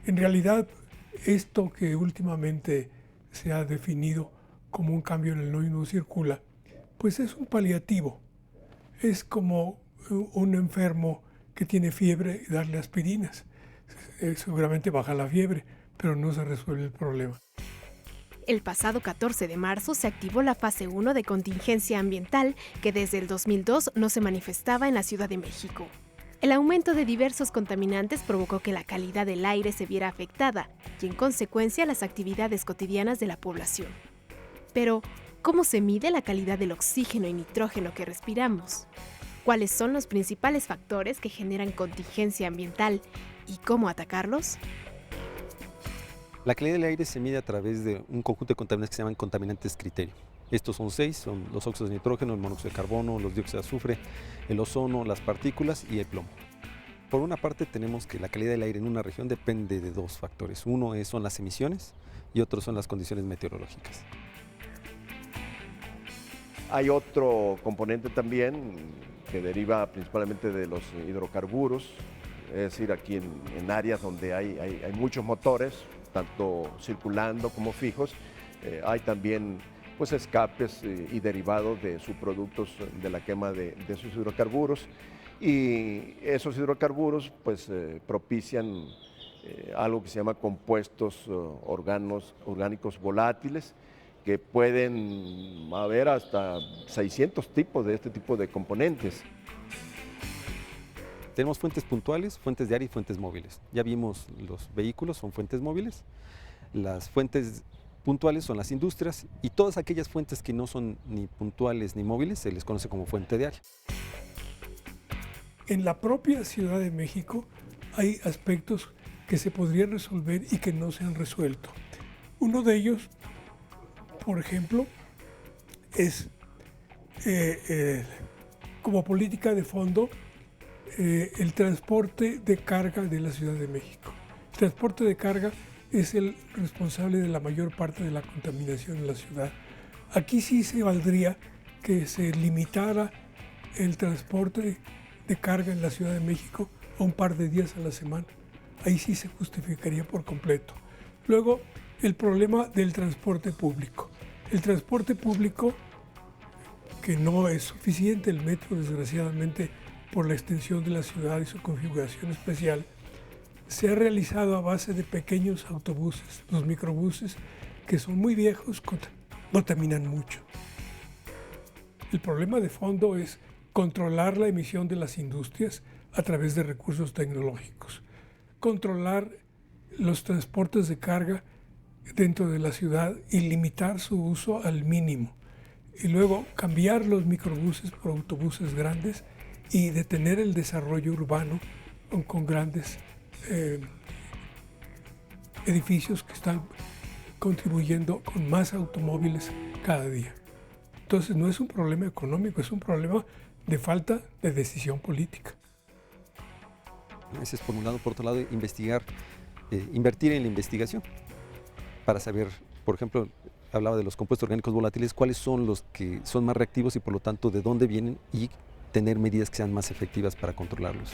En realidad, esto que últimamente se ha definido como un cambio en el no circula, pues es un paliativo. Es como un enfermo que tiene fiebre y darle aspirinas. Seguramente baja la fiebre, pero no se resuelve el problema. El pasado 14 de marzo se activó la fase 1 de contingencia ambiental que desde el 2002 no se manifestaba en la Ciudad de México. El aumento de diversos contaminantes provocó que la calidad del aire se viera afectada y en consecuencia las actividades cotidianas de la población. Pero, ¿cómo se mide la calidad del oxígeno y nitrógeno que respiramos? ¿Cuáles son los principales factores que generan contingencia ambiental y cómo atacarlos? La calidad del aire se mide a través de un conjunto de contaminantes que se llaman contaminantes criterio. Estos son 6, son los óxidos de nitrógeno, el monóxido de carbono, los dióxidos de azufre, el ozono, las partículas y el plomo. Por una parte tenemos que la calidad del aire en una región depende de dos factores. Uno son las emisiones y otro son las condiciones meteorológicas. Hay otro componente también que deriva principalmente de los hidrocarburos, es decir, aquí en áreas donde hay muchos motores, tanto circulando como fijos, hay también pues, escapes y derivados de subproductos de la quema de esos hidrocarburos, y esos hidrocarburos pues, propician algo que se llama compuestos orgánicos volátiles, que pueden haber hasta 600 tipos de este tipo de componentes. Tenemos fuentes puntuales, fuentes de área y fuentes móviles. Ya vimos los vehículos, son fuentes móviles. Las fuentes puntuales son las industrias y todas aquellas fuentes que no son ni puntuales ni móviles se les conoce como fuente de área. En la propia Ciudad de México hay aspectos que se podrían resolver y que no se han resuelto. Uno de ellos, por ejemplo, es como política de fondo el transporte de carga de la Ciudad de México. El transporte de carga es el responsable de la mayor parte de la contaminación en la ciudad. Aquí sí se valdría que se limitara el transporte de carga en la Ciudad de México a un par de días a la semana. Ahí sí se justificaría por completo. Luego, el problema del transporte público. El transporte público, que no es suficiente, el metro desgraciadamente por la extensión de la ciudad y su configuración especial, se ha realizado a base de pequeños autobuses, los microbuses, que son muy viejos, contaminan mucho. El problema de fondo es controlar la emisión de las industrias a través de recursos tecnológicos, controlar los transportes de carga dentro de la ciudad y limitar su uso al mínimo, y luego cambiar los microbuses por autobuses grandes y detener el desarrollo urbano con grandes edificios que están contribuyendo con más automóviles cada día. Entonces no es un problema económico, es un problema de falta de decisión política. Ese es por un lado. Por otro lado, investigar, invertir en la investigación para saber, por ejemplo, hablaba de los compuestos orgánicos volátiles, cuáles son los que son más reactivos y por lo tanto de dónde vienen y tener medidas que sean más efectivas para controlarlos.